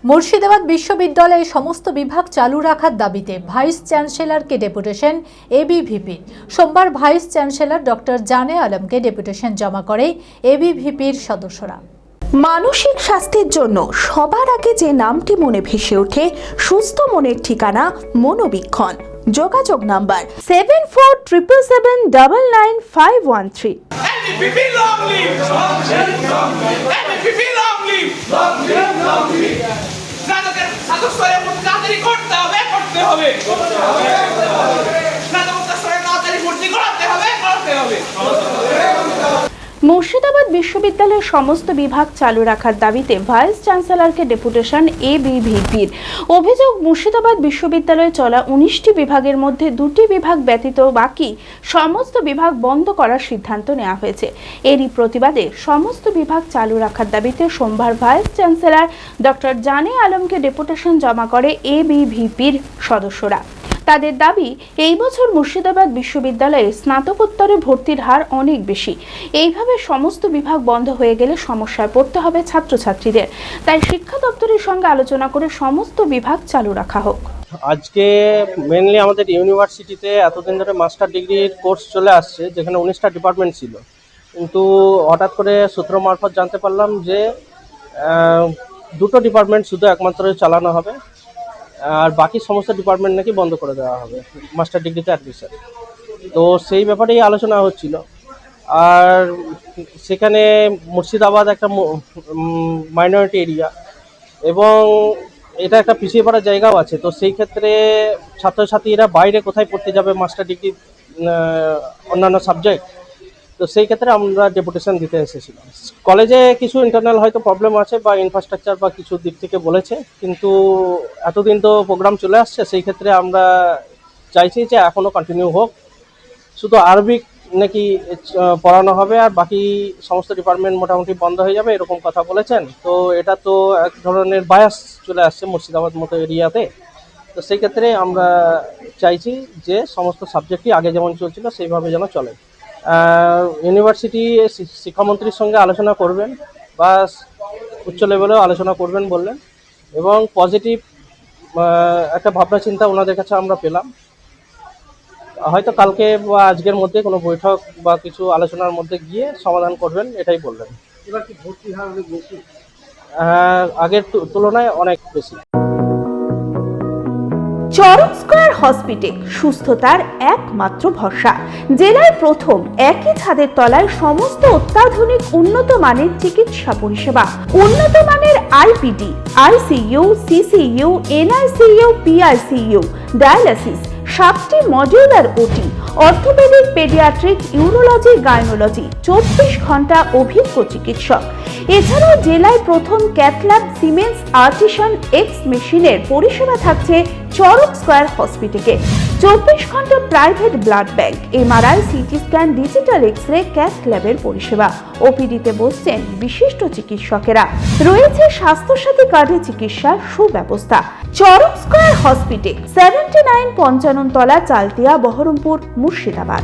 মুর্শিদাবাদ বিশ্ববিদ্যালয়ে সমস্ত বিভাগ চালু রাখার দাবিতে ভাইস চ্যান্সেলরকে ডেপুটেশন এবিভিপির। সোমবার ভাইস চ্যান্সেলর ডক্টর জানে আলমকে ডেপুটেশন জমা করে এবিভিপির সদস্যরা। মানসিক স্বাস্থ্যের জন্য সবার আগে যে নামটি মনে ভেসে ওঠে সুস্থ মনের ঠিকানা মনোবীক্ষণ। যোগাযোগ নাম্বার 7477799513। মুর্শিদাবাদ বিশ্ববিদ্যালয়ের সমস্ত বিভাগ চালু রাখার দাবিতে ভাইস চ্যান্সেলরকে ডেপুটেশন এবিভিপির। অভিযোগ, মুর্শিদাবাদ বিশ্ববিদ্যালয়ে চলা 19টি বিভাগের মধ্যে 2টি বিভাগ ব্যতীত বাকি সমস্ত বিভাগ বন্ধ করার সিদ্ধান্ত নেওয়া হয়েছে। এরই প্রতিবাদে সমস্ত বিভাগ চালু রাখার দাবিতে সোমবার ভাইস চ্যান্সেলর ডক্টর জানে আলমকে ডেপুটেশন জমা করে এবিভিপির সদস্যরা। তাদের দাবি, এই বছর মুর্শিদাবাদ বিশ্ববিদ্যালয়ে স্নাতকোত্তরে ভর্তির হার অনেক বেশি। এইভাবে সমস্ত বিভাগ বন্ধ হয়ে গেলে সমস্যায় পড়তে হবে ছাত্রছাত্রীদের। তাই শিক্ষা দপ্তরের সঙ্গে আলোচনা করে সমস্ত বিভাগ চালু রাখা হোক। আজকে মেনলি আমাদের ইউনিভার্সিটিতে এতদিন ধরে মাস্টার ডিগ্রির কোর্স চলে আসছে, যেখানে 19টা ডিপার্টমেন্ট ছিল, কিন্তু হঠাৎ করে সূত্র মারফত জানতে পারলাম যে 2টো ডিপার্টমেন্ট শুধু একমাত্র চালানো হবে, আর বাকি সমস্ত ডিপার্টমেন্ট নাকি বন্ধ করে দেওয়া হবে মাস্টার ডিগ্রিতে অ্যাডমিশন। তো সেই ব্যাপারেই আলোচনা হচ্ছিল। আর সেখানে মুর্শিদাবাদ একটা মাইনরিটি এরিয়া এবং এটা একটা পিছিয়ে পড়া জায়গাও আছে। তো সেই ক্ষেত্রে ছাত্রছাত্রীরা বাইরে কোথায় পড়তে যাবে মাস্টার ডিগ্রি অন্যান্য সাবজেক্ট, তো সেই ক্ষেত্রে আমরা ডেপুটেশন দিতে এসেছিলাম। কলেজে কিছু ইন্টারনাল হয়তো প্রবলেম আছে বা ইনফ্রাস্ট্রাকচার বা কিছু দিক থেকে বলেছে, কিন্তু এতদিন তো প্রোগ্রাম চলে আসছে, সেই ক্ষেত্রে আমরা চাইছি যে এখনও কন্টিনিউ হোক। শুধু আরবিক নাকি পড়ানো হবে আর বাকি সমস্ত ডিপার্টমেন্ট মোটামুটি বন্ধ হয়ে যাবে, এরকম কথা বলেছেন। তো এটা তো এক ধরনের বায়াস চলে আসছে মুর্শিদাবাদ মতো এরিয়াতে। তো সেই ক্ষেত্রে আমরা চাইছি যে সমস্ত সাবজেক্টই আগে যেমন চলছিল সেইভাবে যেন চলে। ইউনিভার্সিটি শিক্ষামন্ত্রীর সঙ্গে আলোচনা করবেন বা উচ্চ লেভেলেও আলোচনা করবেন বললেন, এবং পজিটিভ একটা ভাবনা চিন্তা ওনাদের কাছে আমরা পেলাম। হয়তো কালকে বা আজকের মধ্যে কোনো বৈঠক বা কিছু আলোচনার মধ্যে গিয়ে সমাধান করবেন, এটাই বললেন। এবার কি ভর্তি হার অনেক বেশি? আগের তুলনায় অনেক বেশি। চরক স্কয়ার হসপিটাল সুস্থতার একমাত্র ভরসা। জেলায় প্রথম একই ছাদের তলায় সমস্ত অত্যাধুনিক উন্নত মানের চিকিৎসা পরিষেবা, উন্নত মানের IPD, ICU, CCU, NICU, PICU, dialysis, 7টি modular OT, orthopaedic, paediatric, urology, gynaecology, 24 ঘন্টা অভিজ্ঞ চিকিৎসক। এছাড়াও জেলায় প্রথম ক্যাথল্যাব, সিমেন্স, আর্টিসান, এক্স মেশিনের পরিষেবা থাকছে চরক স্কয়ার হসপিটালে। 24 ঘন্টা private blood bank, MRI, CT scan, digital x-ray, cath ল্যাবের পরিষেবা। ওপিডিতে বসছেন বিশিষ্ট চিকিৎসকেরা। রয়েছে স্বাস্থ্যসাথী কার্ডে চিকিৎসার সুব্যবস্থা। চরক স্কয়ার হসপিটাল, 79 পঞ্চানন তলা, চালতিয়া, বহরমপুর, মুর্শিদাবাদ।